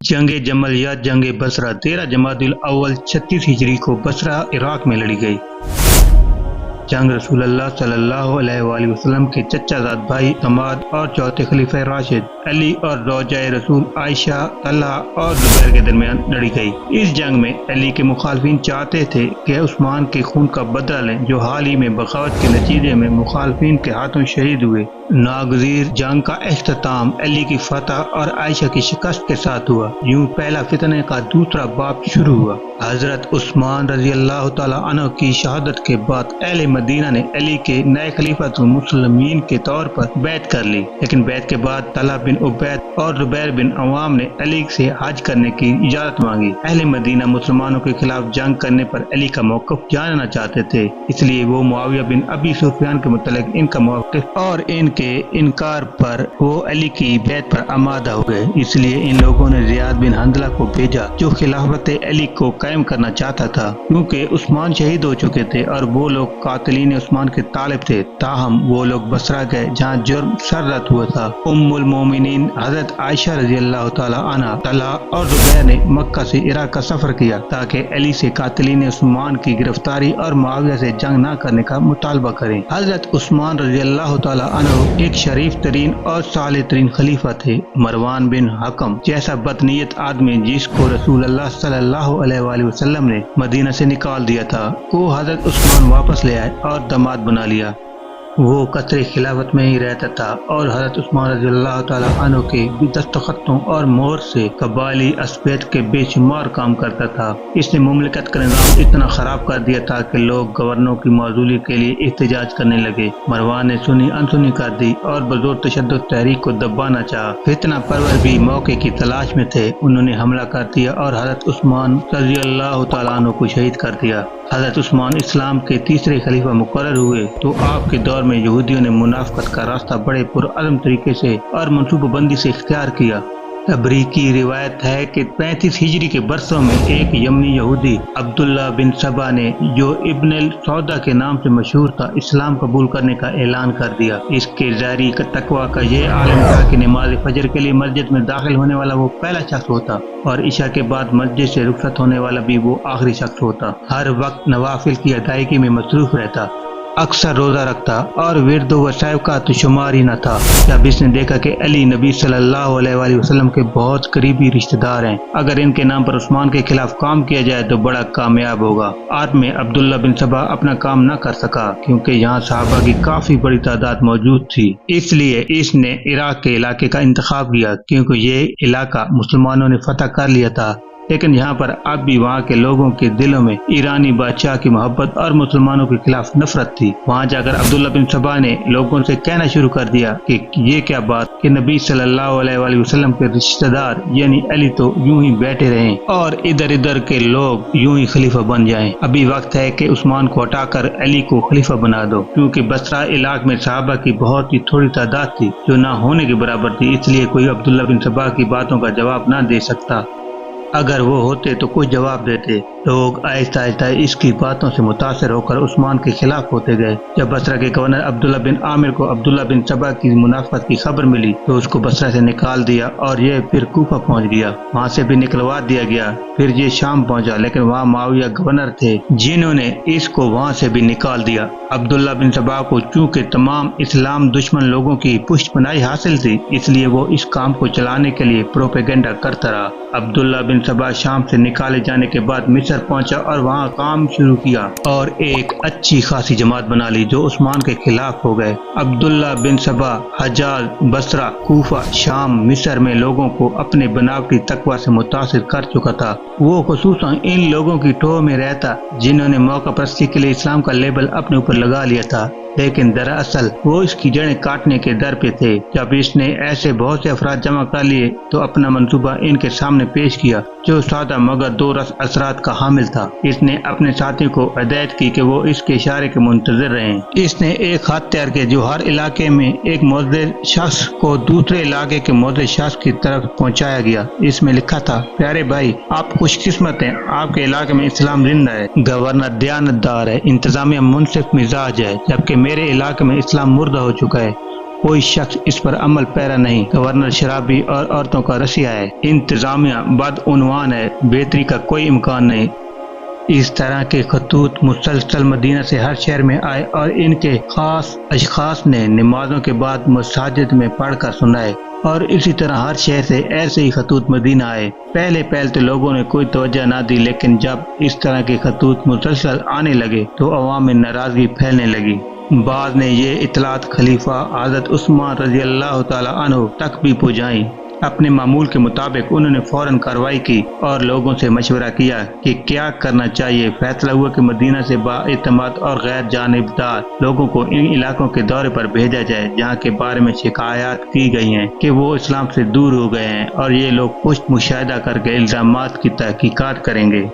جنگ جمل یا جنگ بصرہ 13 جمادی الاول 36 ہجری کو بصرہ عراق میں لڑی گئی۔ جنگ رسول اللہ صلی اللہ علیہ وآلہ وسلم کے چچا زاد بھائی داماد اور چوتھے خلیفہ راشد علی اور زوجہ رسول عائشہ طلحہ اور زبیر کے درمیان لڑی گئی۔ اس جنگ میں علی کے مخالفین چاہتے تھے کہ عثمان کے خون کا بدلہ لیں جو حال ہی میں بغاوت کے نتیجے میں مخالفین کے ہاتھوں شہید ہوئے۔ ناگزیر جنگ کا اختتام علی کی فتح اور عائشہ کی شکست کے ساتھ ہوا۔ یوں پہلا فتنے کا دوسرا باب شروع ہوا۔ حضرت عثمان رضی اللہ تعالیٰ عنہ کی شہادت کے بعد اہل مدینہ نے علی کے نئے خلیفۃ المسلمین کے طور پر بیعت کر لی، لیکن بیعت کے بعد طلحہ بن عبید اور زبیر بن عوام نے علی سے حج کرنے کی اجازت مانگی۔ اہل مدینہ مسلمانوں کے خلاف جنگ کرنے پر علی کا موقف جاننا چاہتے تھے، اس لیے وہ معاویہ بن ابی سفیان کے متعلق ان کا موقف اور ان کے انکار پر وہ علی کی بیعت پر آمادہ ہو گئے۔ اس لیے ان لوگوں نے زیاد بن حنظلہ کو بھیجا جو خلافت علی کو قائم کرنا چاہتا تھا، کیونکہ عثمان شہید ہو چکے تھے اور وہ لوگ قاتلین عثمان کے طالب تھے۔ تاہم وہ لوگ بصرہ گئے جہاں جرم سرزد ہوا تھا۔ ام المومنین حضرت عائشہ رضی اللہ تعالی عنہ، طلحہ اور زبیر نے مکہ سے عراق کا سفر کیا تاکہ علی سے قاتلین عثمان کی گرفتاری اور معاویہ سے جنگ نہ کرنے کا مطالبہ کریں۔ حضرت عثمان رضی اللہ تعالی عنہ ایک شریف ترین اور صالح ترین خلیفہ تھے۔ مروان بن حکم جیسا بدنیت آدمی جس کو رسول اللہ صلی اللہ علیہ وآلہ وسلم نے مدینہ سے نکال دیا تھا کو حضرت عثمان واپس لے آئے اور داماد بنا لیا۔ وہ قصر خلافت میں ہی رہتا تھا اور حضرت عثمان رضی اللہ تعالیٰ عنہ کے دستخطوں اور مہر سے قبائلی عصبیت کے بے شمار کام کرتا تھا۔ اس نے مملکت کا نظام اتنا خراب کر دیا تھا کہ لوگ گورنروں کی معزولی کے لیے احتجاج کرنے لگے۔ مروان نے سنی انسنی کر دی اور بزور تشدد تحریک کو دبانا چاہا۔ فتنہ پرور بھی موقع کی تلاش میں تھے، انہوں نے حملہ کر دیا اور حضرت عثمان رضی اللہ تعالیٰ عنہ کو شہید کر دیا۔ حضرت عثمان اسلام کے تیسرے خلیفہ مقرر ہوئے تو آپ کے دور میں یہودیوں نے منافقت کا راستہ بڑے پرعزم طریقے سے اور منصوبہ بندی سے اختیار کیا۔ تبری کی روایت ہے کہ 35 ہجری کے برسوں میں ایک یمنی یہودی عبداللہ بن سبا نے جو ابن السودا کے نام سے مشہور تھا اسلام قبول کرنے کا اعلان کر دیا۔ اس کے ظاہری تقویٰ کا یہ عالم تھا کہ نماز فجر کے لیے مسجد میں داخل ہونے والا وہ پہلا شخص ہوتا اور عشاء کے بعد مسجد سے رخصت ہونے والا بھی وہ آخری شخص ہوتا۔ ہر وقت نوافل کی ادائیگی میں مصروف رہتا، اکثر روزہ رکھتا اور ورد و وظائف کا تو شمار ہی نہ تھا۔ جب اس نے دیکھا کہ علی نبی صلی اللہ علیہ وآلہ وسلم کے بہت قریبی رشتہ دار ہیں، اگر ان کے نام پر عثمان کے خلاف کام کیا جائے تو بڑا کامیاب ہوگا۔ آج میں عبداللہ بن سبا اپنا کام نہ کر سکا کیونکہ یہاں صحابہ کی کافی بڑی تعداد موجود تھی، اس لیے اس نے عراق کے علاقے کا انتخاب کیا کیونکہ یہ علاقہ مسلمانوں نے فتح کر لیا تھا، لیکن یہاں پر اب بھی وہاں کے لوگوں کے دلوں میں ایرانی بادشاہ کی محبت اور مسلمانوں کے خلاف نفرت تھی۔ وہاں جا کر عبداللہ بن سبا نے لوگوں سے کہنا شروع کر دیا کہ یہ کیا بات کہ نبی صلی اللہ علیہ وآلہ وسلم کے رشتہ دار یعنی علی تو یوں ہی بیٹھے رہیں اور ادھر ادھر کے لوگ یوں ہی خلیفہ بن جائیں۔ ابھی وقت ہے کہ عثمان کو ہٹا کر علی کو خلیفہ بنا دو، کیونکہ بصرہ علاقے میں صحابہ کی بہت ہی تھوڑی تعداد تھی جو نہ ہونے کے برابر تھی، اس لیے کوئی عبداللہ بن سبا کی باتوں کا جواب نہ دے سکتا۔ اگر وہ ہوتے تو کچھ جواب دیتے۔ لوگ آہستہ آہستہ اس کی باتوں سے متاثر ہو کر عثمان کے خلاف ہوتے گئے۔ جب بصرہ کے گورنر عبداللہ بن عامر کو عبداللہ بن سبا کی منافقت کی خبر ملی تو اس کو بصرہ سے نکال دیا اور یہ پھر کوفہ پہنچ گیا، وہاں سے بھی نکلوا دیا گیا۔ پھر یہ شام پہنچا، لیکن وہاں معاویہ گورنر تھے جنہوں نے اس کو وہاں سے بھی نکال دیا۔ عبداللہ بن سبا کو چونکہ تمام اسلام دشمن لوگوں کی پشت پناہی حاصل تھی، اس لیے وہ اس کام کو چلانے کے لیے پروپیگنڈا کرتا رہا۔ عبداللہ بن سبا شام سے نکالے جانے کے بعد مصر پہنچا اور وہاں کام شروع کیا اور ایک اچھی خاصی جماعت بنا لی جو عثمان کے خلاف ہو گئے۔ عبداللہ بن سبا حجاز، بصرہ، کوفہ، شام، مصر میں لوگوں کو اپنے بناوٹی تقویٰ سے متاثر کر چکا تھا۔ وہ خصوصاً ان لوگوں کی ٹو میں رہتا جنہوں نے موقع پرستی کے لیے اسلام کا لیبل اپنے اوپر لگا لیا تھا، لیکن دراصل وہ اس کی جڑیں کاٹنے کے در پہ تھے۔ جب اس نے ایسے بہت سے افراد جمع کر لیے تو اپنا منصوبہ ان کے سامنے پیش کیا جو سادہ مگر دو رس اثرات کا حامل تھا۔ اس نے اپنے ساتھی کو ہدایت کی کہ وہ اس کے اشارے کے منتظر رہیں۔ اس نے ایک خط تیار کیا جو ہر علاقے میں ایک معزز شخص کو دوسرے علاقے کے معزز شخص کی طرف پہنچایا گیا۔ اس میں لکھا تھا، پیارے بھائی، آپ خوش قسمت ہیں، آپ کے علاقے میں اسلام زندہ ہے، گورنر دیانت دار ہے، انتظامیہ منصف مزاج ہے، جبکہ میرے علاقے میں اسلام مردہ ہو چکا ہے۔ کوئی شخص اس پر عمل پیرا نہیں۔ گورنر شرابی اور عورتوں کا رسیا ہے، انتظامیہ بدعنوان ہے، بہتری کا کوئی امکان نہیں۔ اس طرح کے خطوط مسلسل مدینہ سے ہر شہر میں آئے اور ان کے خاص اشخاص نے نمازوں کے بعد مساجد میں پڑھ کر سنائے، اور اسی طرح ہر شہر سے ایسے ہی خطوط مدینہ آئے۔ پہلے تو لوگوں نے کوئی توجہ نہ دی، لیکن جب اس طرح کے خطوط مسلسل آنے لگے تو عوام میں ناراضگی پھیلنے لگی۔ بعض نے یہ اطلاعات خلیفہ حضرت عثمان رضی اللہ تعالی عنہ تک بھی پہنچائیں۔ اپنے معمول کے مطابق انہوں نے فوراً کارروائی کی اور لوگوں سے مشورہ کیا کہ کیا کرنا چاہیے۔ فیصلہ ہوا کہ مدینہ سے بااعتماد اور غیر جانبدار لوگوں کو ان علاقوں کے دورے پر بھیجا جائے جہاں کے بارے میں شکایات کی گئی ہیں کہ وہ اسلام سے دور ہو گئے ہیں، اور یہ لوگ پشت مشاہدہ کر کے الزامات کی تحقیقات کریں گے۔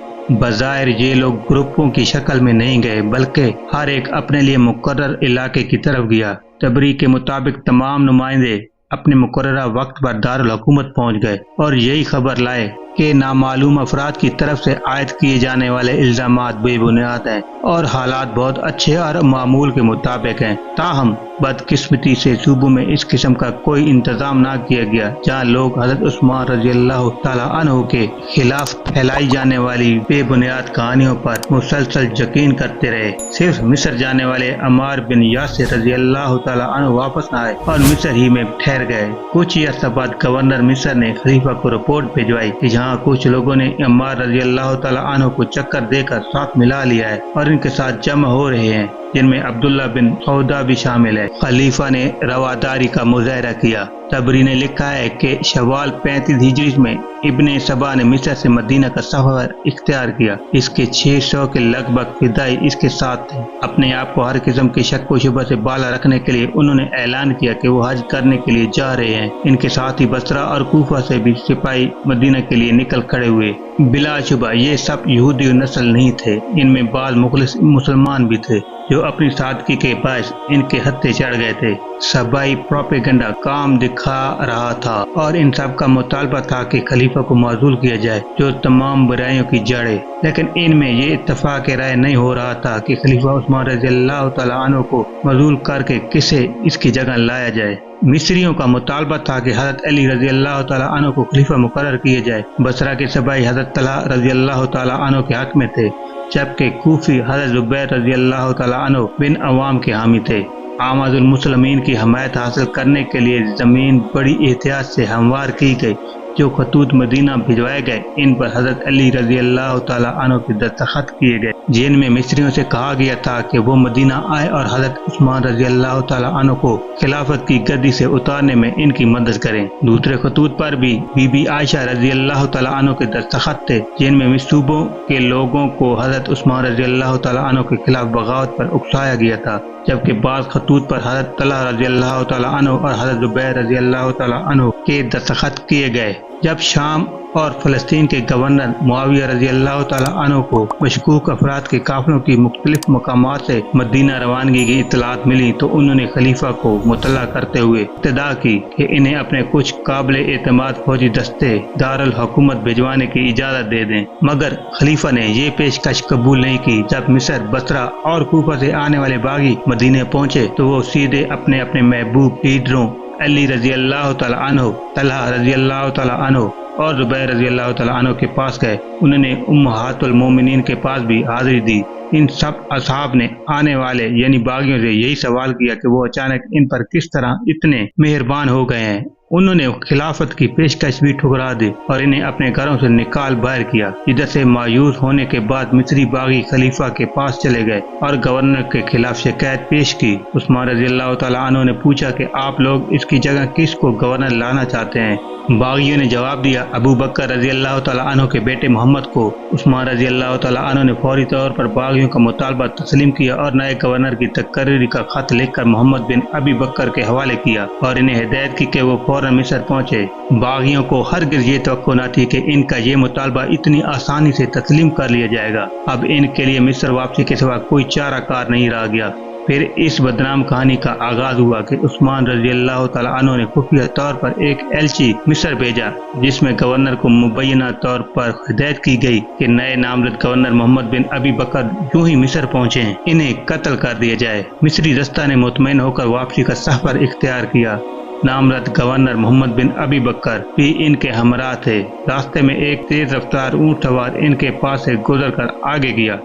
بظاہر یہ لوگ گروپوں کی شکل میں نہیں گئے، بلکہ ہر ایک اپنے لیے مقرر علاقے کی طرف گیا۔ تبری کے مطابق تمام نمائندے اپنے مقررہ وقت پر دارالحکومت پہنچ گئے اور یہی خبر لائے کہ نامعلوم افراد کی طرف سے عائد کیے جانے والے الزامات بے بنیاد ہیں اور حالات بہت اچھے اور معمول کے مطابق ہیں۔ تاہم بدقسمتی سے صوبوں میں اس قسم کا کوئی انتظام نہ کیا گیا جہاں لوگ حضرت عثمان رضی اللہ تعالیٰ عنہ کے خلاف پھیلائی جانے والی بے بنیاد کہانیوں پر مسلسل یقین کرتے رہے۔ صرف مصر جانے والے عمار بن یاسر رضی اللہ تعالیٰ عنہ واپس نہ آئے اور مصر ہی میں ٹھہر گئے۔ کچھ ہی عرصہ بعد گورنر مصر نے خلیفہ کو رپورٹ بھجوائی کہ جہاں کچھ لوگوں نے عمار رضی اللہ تعالیٰ عنہ کو چکر دے کر ساتھ ملا لیا ہے اور ان کے ساتھ جمع ہو رہے ہیں، جن میں عبداللہ بن سودا بھی شامل ہے۔ خلیفہ نے رواداری کا مظاہرہ کیا۔ تبری نے لکھا ہے کہ شوال 35 ہجری میں ابن سبا نے مصر سے مدینہ کا سفر اختیار کیا۔ اس کے 600 کے لگ بھگ فدائی اس کے ساتھ تھے۔ اپنے آپ کو ہر قسم کے شک و شبہ سے بالا رکھنے کے لیے انہوں نے اعلان کیا کہ وہ حج کرنے کے لیے جا رہے ہیں۔ ان کے ساتھ ہی بصرہ اور کوفہ سے بھی سپاہی مدینہ کے لیے نکل کھڑے ہوئے۔ بلا شبہ یہ سب یہودی نسل نہیں تھے، ان میں بعض مخلص مسلمان بھی تھے جو اپنی سادگی کے باعث ان کے ہتھے چڑھ گئے تھے۔ سبائی پروپیگنڈا کام دکھا رہا تھا اور ان سب کا مطالبہ تھا کہ خلیفہ کو معزول کیا جائے جو تمام برائیوں کی جڑ ہے، لیکن ان میں یہ اتفاق رائے نہیں ہو رہا تھا کہ خلیفہ عثمان رضی اللہ تعالیٰ عنہ کو معزول کر کے کسے اس کی جگہ لایا جائے۔ مصریوں کا مطالبہ تھا کہ حضرت علی رضی اللہ تعالیٰ عنہ کو خلیفہ مقرر کیے جائے۔ بصرہ کے سبائی حضرت طلحہ رضی اللہ تعالیٰ عنہ کے حق میں تھے، جبکہ کوفی حضرت زبیر رضی اللہ تعالیٰ عنہ بن عوام کے حامی تھے۔ عامد المسلمین کی حمایت حاصل کرنے کے لیے زمین بڑی احتیاط سے ہموار کی گئی۔ جو خطوط مدینہ بھجوائے گئے ان پر حضرت علی رضی اللہ تعالیٰ عنہ کے دستخط کیے گئے، جن میں مصریوں سے کہا گیا تھا کہ وہ مدینہ آئے اور حضرت عثمان رضی اللہ تعالیٰ عنہ کو خلافت کی گدی سے اتارنے میں ان کی مدد کریں۔ دوسرے خطوط پر بھی بی بی عائشہ رضی اللہ تعالیٰ عنہ کے دستخط تھے، جن میں صوبوں کے لوگوں کو حضرت عثمان رضی اللہ تعالیٰ عنہ کے خلاف بغاوت پر اکسایا گیا تھا، جبکہ بعض خطوط پر حضرت طلحہ رضی اللہ تعالیٰ عنہ اور حضرت زبیر رضی اللہ تعالیٰ عنہ کے دستخط کیے گئے۔ جب شام اور فلسطین کے گورنر معاویہ رضی اللہ تعالیٰ عنہ کو مشکوک افراد کے قافلوں کی مختلف مقامات سے مدینہ روانگی کی اطلاعات ملی تو انہوں نے خلیفہ کو مطلع کرتے ہوئے ابتدا کی کہ انہیں اپنے کچھ قابل اعتماد فوجی دستے دارالحکومت بھجوانے کی اجازت دے دیں، مگر خلیفہ نے یہ پیشکش قبول نہیں کی۔ جب مصر، بصرہ اور کوفہ سے آنے والے باغی مدینہ پہنچے تو وہ سیدھے اپنے اپنے محبوب لیڈروں علی رضی اللہ تعالیٰ عنہ، طلحہ رضی اللہ تعالیٰ عنہ اور زبیر رضی اللہ تعالیٰ عنہ کے پاس گئے۔ انہوں نے امہات المومنین کے پاس بھی حاضری دی۔ ان سب اصحاب نے آنے والے یعنی باغیوں سے یہی سوال کیا کہ وہ اچانک ان پر کس طرح اتنے مہربان ہو گئے ہیں۔ انہوں نے خلافت کی پیشکش بھی ٹھکرا دی اور انہیں اپنے گھروں سے نکال باہر کیا۔ ادھر سے مایوس ہونے کے بعد مصری باغی خلیفہ کے پاس چلے گئے اور گورنر کے خلاف شکایت پیش کی۔ عثمان رضی اللہ تعالیٰ عنہ نے پوچھا کہ آپ لوگ اس کی جگہ کس کو گورنر لانا چاہتے ہیں؟ باغیوں نے جواب دیا، ابو بکر رضی اللہ تعالیٰ عنہ کے بیٹے محمد کو۔ عثمان رضی اللہ تعالیٰ عنہ نے فوری طور پر باغیوں کا مطالبہ تسلیم کیا اور نئے گورنر کی تقرری کا خط لکھ کر محمد بن ابی بکر کے حوالے کیا اور انہیں ہدایت کی کہ وہ فوراً مصر پہنچے۔ باغیوں کو ہرگز یہ توقع نہ تھی کہ ان کا یہ مطالبہ اتنی آسانی سے تسلیم کر لیا جائے گا۔ اب ان کے لیے مصر واپسی کے سوا کوئی چارہ کار نہیں رہ گیا۔ پھر اس بدنام کہانی کا آغاز ہوا کہ عثمان رضی اللہ تعالیٰ عنہ نے خفیہ طور پر ایک ایلچی مصر بھیجا، جس میں گورنر کو مبینہ طور پر ہدایت کی گئی کہ نئے نامزد گورنر محمد بن ابی بکر یوں ہی مصر پہنچے ہیں، انہیں قتل کر دیا جائے۔ مصری دستہ نے مطمئن ہو کر واپسی کا سفر اختیار کیا۔ نامزد گورنر محمد بن ابی بکر بھی ان کے ہمراہ تھے۔ راستے میں ایک تیز رفتار اونٹ سوار ان کے پاس سے گزر کر آگے گیا۔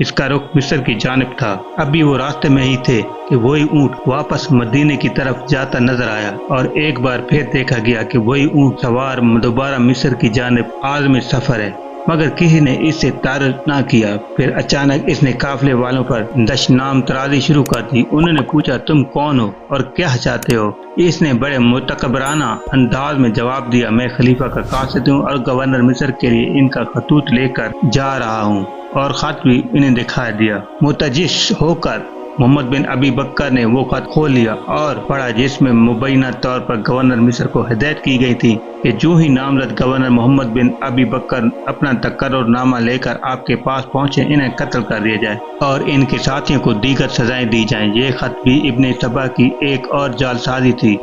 اس کا رخ مصر کی جانب تھا۔ ابھی وہ راستے میں ہی تھے کہ وہی اونٹ واپس مدینے کی طرف جاتا نظر آیا، اور ایک بار پھر دیکھا گیا کہ وہی اونٹ سوار دوبارہ مصر کی جانب عازم سفر ہے، مگر کسی نے اس سے تعارف نہ کیا۔ پھر اچانک اس نے قافلے والوں پر دشنام ترازی شروع کر دی۔ انہوں نے پوچھا، تم کون ہو اور کیا چاہتے ہو؟ اس نے بڑے متکبرانہ انداز میں جواب دیا، میں خلیفہ کا قاصد ہوں اور گورنر مصر کے لیے ان کا خطوط لے کر جا رہا ہوں، اور خط بھی انہیں دکھا دیا۔ متجش ہو کر محمد بن ابی بکر نے وہ خط کھول لیا اور پڑھا، جس میں مبینہ طور پر گورنر مصر کو ہدایت کی گئی تھی کہ جو ہی نامزد گورنر محمد بن ابی بکر اپنا تقرر نامہ لے کر آپ کے پاس پہنچے، انہیں قتل کر دیا جائے اور ان کے ساتھیوں کو دیگر سزائیں دی جائیں۔ یہ خط بھی ابن سبا کی ایک اور جال سازی تھی۔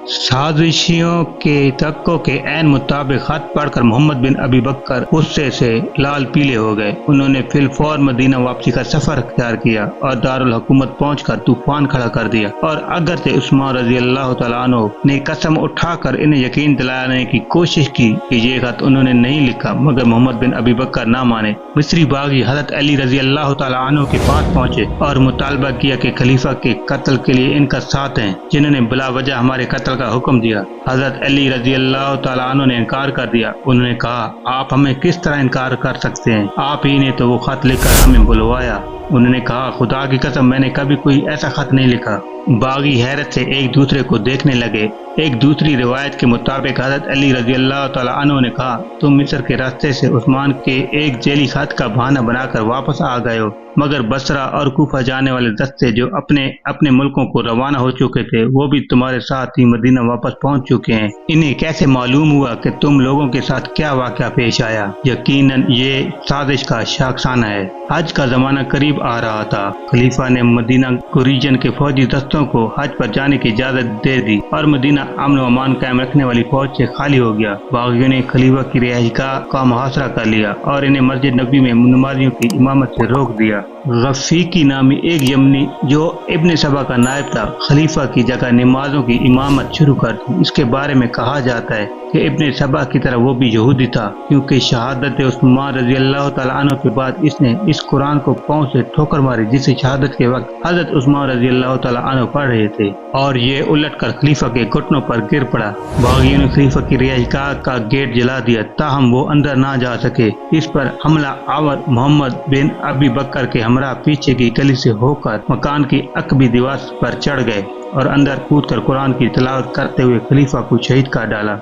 سازشیوں کے توقع کے عین مطابق خط پڑھ کر محمد بن ابی بکر غصے سے لال پیلے ہو گئے۔ انہوں نے فی الفور مدینہ واپسی کا سفر اختیار کیا اور دارالحکومت پہنچ کر طوفان کھڑا کر دیا، اور اگرچہ عثمان رضی اللہ تعالیٰ عنہ نے قسم اٹھا کر انہیں یقین دلانے کی کوشش کی کہ یہ خط انہوں نے نہیں لکھا، مگر محمد بن ابی بکر نہ مانے۔ مصری باغی حضرت علی رضی اللہ تعالیٰ عنہ کے پاس پہنچے اور مطالبہ کیا کہ خلیفہ کے قتل کے لیے ان کا ساتھ ہیں، جنہوں نے بلا وجہ ہمارے قتل کا حکم دیا۔ حضرت علی رضی اللہ تعالیٰ عنہ نے انکار کر دیا۔ انہوں نے کہا، آپ ہمیں کس طرح انکار کر سکتے ہیں؟ آپ ہی نے تو وہ خط لکھ کر ہمیں بلوایا۔ انہوں نے کہا، خدا کی قسم میں نے کبھی کوئی ایسا خط نہیں لکھا۔ باغی حیرت سے ایک دوسرے کو دیکھنے لگے۔ ایک دوسری روایت کے مطابق حضرت علی رضی اللہ تعالیٰ عنہ نے کہا، تم مصر کے راستے سے عثمان کے ایک جعلی خط کا بہانہ بنا کر واپس آ گئے ہو، مگر بصرہ اور کوفہ جانے والے دستے جو اپنے ملکوں کو روانہ ہو چکے تھے وہ بھی تمہارے ساتھ ہی مدینہ واپس پہنچ چکے ہیں۔ انہیں کیسے معلوم ہوا کہ تم لوگوں کے ساتھ کیا واقعہ پیش آیا؟ یقیناً یہ سازش کا شاخسانہ ہے۔ حج کا زمانہ قریب آ رہا تھا۔ خلیفہ نے مدینہ ریجن کے فوجی دستوں کو حج پر جانے کی اجازت دے دی اور مدینہ امن و امان قائم رکھنے والی فوج سے خالی ہو گیا۔ باغیوں نے خلیفہ کی رہائش گاہ کا محاصرہ کر لیا اور انہیں مسجد نبوی میں نمازیوں کی امامت سے روک دیا۔ غفیقی نامی ایک یمنی جو ابن سبا کا نائب تھا، خلیفہ کی جگہ نمازوں کی امامت شروع کر دی۔ اس کے بارے میں کہا جاتا ہے کہ ابن سبا کی طرح وہ بھی یہودی تھا، کیونکہ شہادت عثمان رضی اللہ تعالیٰ عنہ کے بعد اس نے اس قرآن کو پاؤں سے ٹھوکر ماری جسے شہادت کے وقت حضرت عثمان رضی اللہ تعالیٰ عنہ پڑھ رہے تھے، اور یہ الٹ کر خلیفہ کے گھٹنوں پر گر پڑا۔ باغیوں نے خلیفہ کی رہائش گاہ کا گیٹ جلا دیا تاہم وہ اندر نہ جا سکے۔ اس پر حملہ آور محمد بن ابی بکر کے ہمراہ پیچھے کی گلی سے ہو کر مکان کی عقبی دیوار پر چڑھ گئے اور اندر کود کر قرآن کی تلاوت کرتے ہوئے خلیفہ کو شہید کر ڈالا۔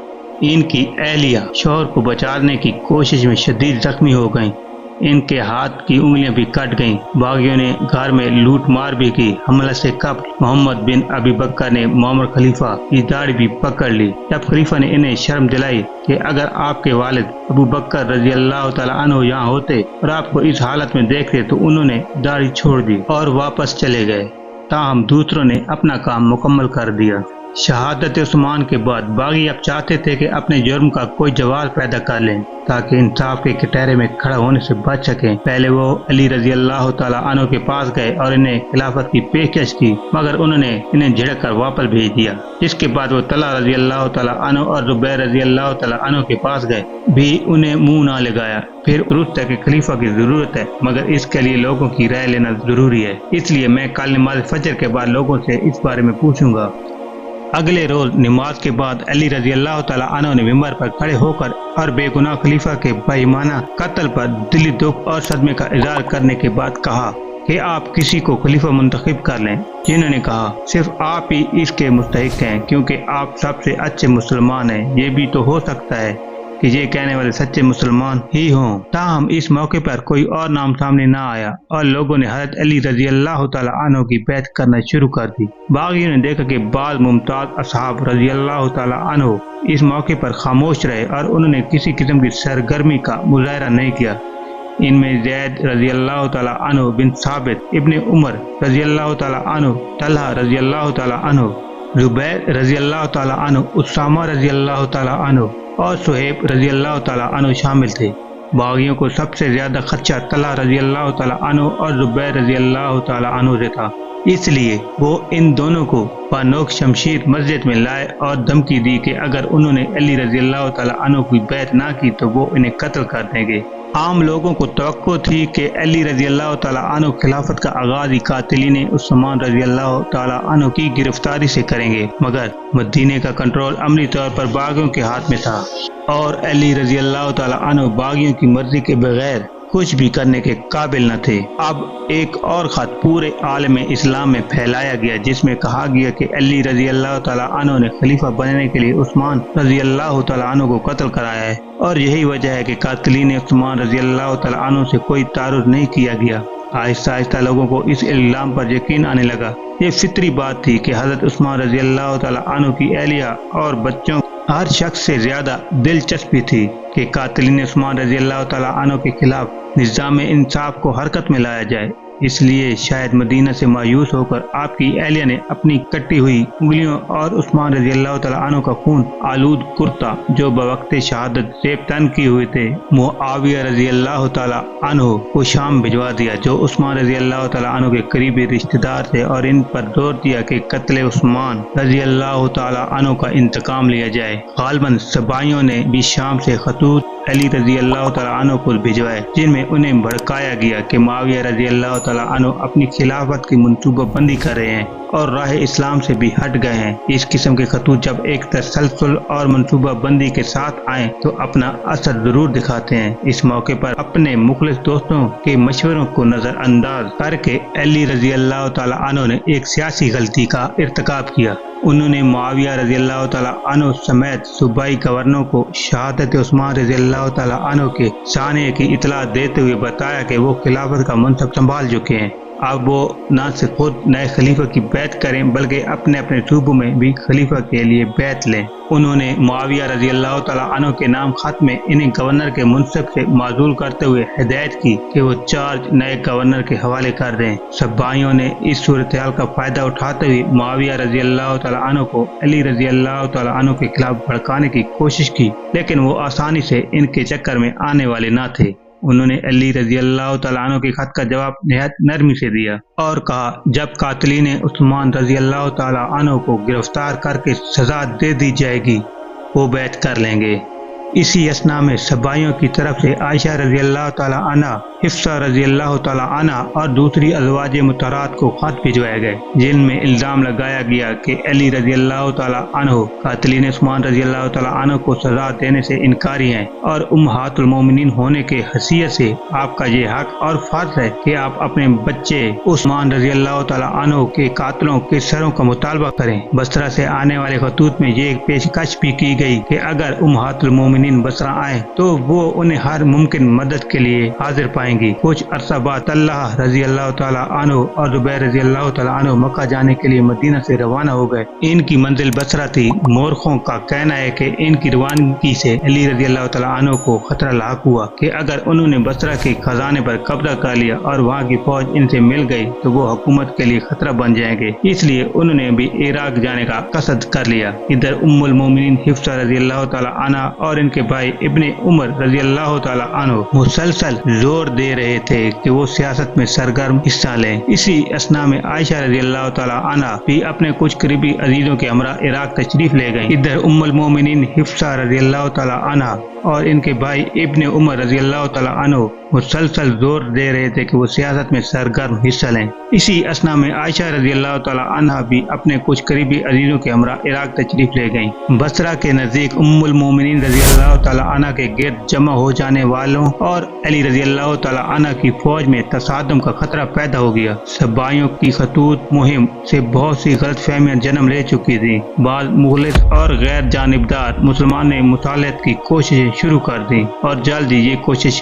ان کی اہلیہ شوہر کو بچانے کی کوشش میں شدید زخمی ہو گئیں۔ ان کے ہاتھ کی انگلیاں بھی کٹ گئیں۔ باغیوں نے گھر میں لوٹ مار بھی کی۔ حملے سے قبل محمد بن ابی بکر نے معمر خلیفہ کی داڑھی بھی پکڑ لی۔ جب خلیفہ نے انہیں شرم دلائی کہ اگر آپ کے والد ابو بکر رضی اللہ تعالیٰ عنہ یہاں ہوتے اور آپ کو اس حالت میں دیکھتے تو انہوں نے داڑھی چھوڑ دی اور واپس چلے گئے، تاہم دوسروں نے اپنا کام مکمل کر دیا۔ شہادت عثمان کے بعد باغی اب چاہتے تھے کہ اپنے جرم کا کوئی جواز پیدا کر لیں تاکہ انصاف کے کٹہرے میں کھڑا ہونے سے بچ سکیں۔ پہلے وہ علی رضی اللہ تعالیٰ عنہ کے پاس گئے اور انہیں خلافت کی پیشکش کی، مگر انہوں نے انہیں جھڑک کر واپس بھیج دیا۔ اس کے بعد وہ طلحہ رضی اللہ تعالیٰ عنہ اور زبیر رضی اللہ تعالیٰ عنہ کے پاس گئے، بھی انہیں منہ نہ لگایا۔ پھر درست ہے کہ خلیفہ کی ضرورت ہے، مگر اس کے لیے لوگوں کی رائے لینا ضروری ہے، اس لیے میں کل نماز فجر کے بعد لوگوں سے اس بارے میں پوچھوں گا۔ اگلے روز نماز کے بعد علی رضی اللہ تعالیٰ عنہ نے ممبر پر کھڑے ہو کر اور بے گناہ خلیفہ کے بےایمانہ قتل پر دلی دکھ اور صدمے کا اظہار کرنے کے بعد کہا کہ آپ کسی کو خلیفہ منتخب کر لیں۔ جنہوں نے کہا، صرف آپ ہی اس کے مستحق ہیں کیونکہ آپ سب سے اچھے مسلمان ہیں۔ یہ بھی تو ہو سکتا ہے کہ یہ کہنے والے سچے مسلمان ہی ہوں۔ تاہم اس موقع پر کوئی اور نام سامنے نہ آیا اور لوگوں نے حضرت علی رضی اللہ تعالیٰ عنہ کی بیعت کرنا شروع کر دی۔ باغیوں نے دیکھا کہ بعض ممتاز اصحاب رضی اللہ تعالیٰ عنہ اس موقع پر خاموش رہے اور انہوں نے کسی قسم کی سرگرمی کا مظاہرہ نہیں کیا۔ ان میں زید رضی اللہ تعالی عنہ بن ثابت، ابن عمر رضی اللہ تعالی عنہ، طلحہ رضی اللہ تعالی عنہ، زبیر رضی اللہ تعالی عنہ، اسامہ رضی اللہ تعالی عنہ اور صہیب رضی اللہ تعالی عنہ شامل تھے۔ باغیوں کو سب سے زیادہ خدشہ طلحہ رضی اللہ تعالی عنہ اور زبیر رضی اللہ تعالی عنہ سے تھا، اس لیے وہ ان دونوں کو بانوک شمشیر مسجد میں لائے اور دھمکی دی کہ اگر انہوں نے علی رضی اللہ تعالی عنہ کی بیعت نہ کی تو وہ انہیں قتل کر دیں گے۔ عام لوگوں کو توقع تھی کہ علی رضی اللہ تعالی عنہ خلافت کا آغاز ہی قاتلین عثمان رضی اللہ تعالی عنہ کی گرفتاری سے کریں گے، مگر مدینے کا کنٹرول عملی طور پر باغیوں کے ہاتھ میں تھا اور علی رضی اللہ تعالی عنہ باغیوں کی مرضی کے بغیر کچھ بھی کرنے کے قابل نہ تھے۔ اب ایک اور خط پورے عالم اسلام میں پھیلایا گیا جس میں کہا گیا کہ علی رضی اللہ تعالی عنہ نے خلیفہ بننے کے لیے عثمان رضی اللہ تعالی عنہ کو قتل کرایا ہے، اور یہی وجہ ہے کہ قاتلین عثمان رضی اللہ تعالی عنہ سے کوئی تعارض نہیں کیا گیا۔ آہستہ آہستہ لوگوں کو اس الزام پر یقین آنے لگا۔ یہ فطری بات تھی کہ حضرت عثمان رضی اللہ تعالی عنہ کی اہلیہ اور بچوں ہر شخص سے زیادہ دلچسپی تھی کہ قاتلین عثمان رضی اللہ تعالی عنہ کے خلاف نظام انصاف کو حرکت میں لایا جائے۔ اس لیے شاید مدینہ سے مایوس ہو کر آپ کی اہلیہ نے اپنی کٹی ہوئی انگلیوں اور عثمان رضی اللہ تعالی عنہ کا خون آلود کرتا جو بوقت شہادت زیب تن کیے ہوئے تھے معاویہ رضی اللہ تعالی عنہ کو شام بھجوا دیا، جو عثمان رضی اللہ تعالی عنہ کے قریبی رشتہ دار تھے، اور ان پر زور دیا کہ قتل عثمان رضی اللہ تعالی عنہ کا انتقام لیا جائے۔ غالباً سبائیوں نے بھی شام سے خطوط علی رضی اللہ تعالی عنہ کو بھجوائے جن میں انہیں بھڑکایا گیا کہ معاویہ رضی اللہ تعالی عنہ اپنی خلافت کی منصوبہ بندی کر رہے ہیں اور راہ اسلام سے بھی ہٹ گئے ہیں۔ اس قسم کے خطوط جب ایک تسلسل اور منصوبہ بندی کے ساتھ آئیں تو اپنا اثر ضرور دکھاتے ہیں۔ اس موقع پر اپنے مخلص دوستوں کے مشوروں کو نظر انداز کر کے علی رضی اللہ تعالی عنہ نے ایک سیاسی غلطی کا ارتکاب کیا۔ انہوں نے معاویہ رضی اللہ تعالی عنہ سمیت صوبائی گورنروں کو شہادت عثمان رضی اللہ تعالی عنہ کے سانحے کی اطلاع دیتے ہوئے بتایا کہ وہ خلافت کا منصب سنبھال چکے ہیں۔ اب وہ نہ صرف خود نئے خلیفہ کی بیعت کریں بلکہ اپنے اپنے صوبوں میں بھی خلیفہ کے لیے بیعت لیں۔ انہوں نے معاویہ رضی اللہ تعالی عنہ کے نام خط میں انہیں گورنر کے منصب سے معزول کرتے ہوئے ہدایت کی کہ وہ چارج نئے گورنر کے حوالے کر دیں۔ سب بھائیوں نے اس صورتحال کا فائدہ اٹھاتے ہوئے معاویہ رضی اللہ تعالی عنہ کو علی رضی اللہ تعالی عنہ کے خلاف بھڑکانے کی کوشش کی، لیکن وہ آسانی سے ان کے چکر میں آنے والے نہ تھے۔ انہوں نے علی رضی اللہ تعالیٰ عنہ کے خط کا جواب نہایت نرمی سے دیا اور کہا جب قاتلین عثمان رضی اللہ تعالیٰ عنہ کو گرفتار کر کے سزا دے دی جائے گی وہ بیعت کر لیں گے۔ اسی اثنا میں سبائیوں کی طرف سے عائشہ رضی اللہ تعالیٰ عنہ، حفصہ رضی اللہ تعالیٰ عنہ اور دوسری ازواج مطہرات کو خط بھجوائے گئے جن میں الزام لگایا گیا کہ علی رضی اللہ تعالیٰ عنہ قاتلین عثمان رضی اللہ تعالیٰ عنہ کو سزا دینے سے انکاری ہیں، اور امہات المومنین ہونے کے حیثیت سے آپ کا یہ حق اور فرض ہے کہ آپ اپنے بچے عثمان رضی اللہ تعالیٰ عنہ کے قاتلوں کے سروں کا مطالبہ کریں۔ بصرہ سے آنے والے خطوط میں یہ پیشکش بھی کی گئی کہ اگر امہات المومنین بصرہ آئیں تو وہ انہیں ہر ممکن مدد کے لیے حاضر پائیں گی۔ کچھ عرصہ بعد طلحہ رضی اللہ تعالیٰ عنہ اور زبیر رضی اللہ تعالیٰ عنہ مکہ جانے کے لیے مدینہ سے روانہ ہو گئے۔ ان کی منزل بصرہ تھی۔ مورخوں کا کہنا ہے کہ ان کی روانگی سے علی رضی اللہ تعالیٰ عنہ کو خطرہ لاحق ہوا کہ اگر انہوں نے بصرہ کے خزانے پر قبضہ کر لیا اور وہاں کی فوج ان سے مل گئی تو وہ حکومت کے لیے خطرہ بن جائیں گے، اس لیے انہوں نے بھی عراق جانے کا قصد کر لیا۔ ادھر ام المومنین حفصہ رضی اللہ تعالیٰ عنہ اور ان کے بھائی ابن عمر رضی اللہ تعالیٰ عنہ مسلسل زور دے رہے تھے کہ وہ سیاست میں سرگرم حصہ لیں۔ اسی اثنا میں عائشہ رضی اللہ تعالیٰ عنہ بھی اپنے کچھ قریبی عزیزوں کے ہمراہ عراق تشریف لے گئیں۔ ادھر ام المومنین حفصہ رضی اللہ تعالیٰ عنہ اور ان کے بھائی ابن عمر رضی اللہ تعالیٰ عنہ مسلسل زور دے رہے تھے کہ وہ سیاست میں سرگرم حصہ لیں۔ اسی اثنا میں عائشہ رضی اللہ تعالیٰ عنہ بھی اپنے کچھ قریبی عزیزوں کے ہمراہ عراق تشریف لے گئیں۔ بصرہ کے نزدیک ام المومنین رضی اللہ تعالیٰ عنہ کے گرد جمع ہو جانے والوں اور علی رضی اللہ تعالیٰ عنہ کی فوج میں تصادم کا خطرہ پیدا ہو گیا۔ سبائیوں کی خطوط مہم سے بہت سی غلط فہمیاں جنم لے چکی تھیں۔ بعض مخلص اور غیر جانبدار مسلمان نے مصالحت کی کوششیں شروع کر دیں اور جلد ہی یہ کوشش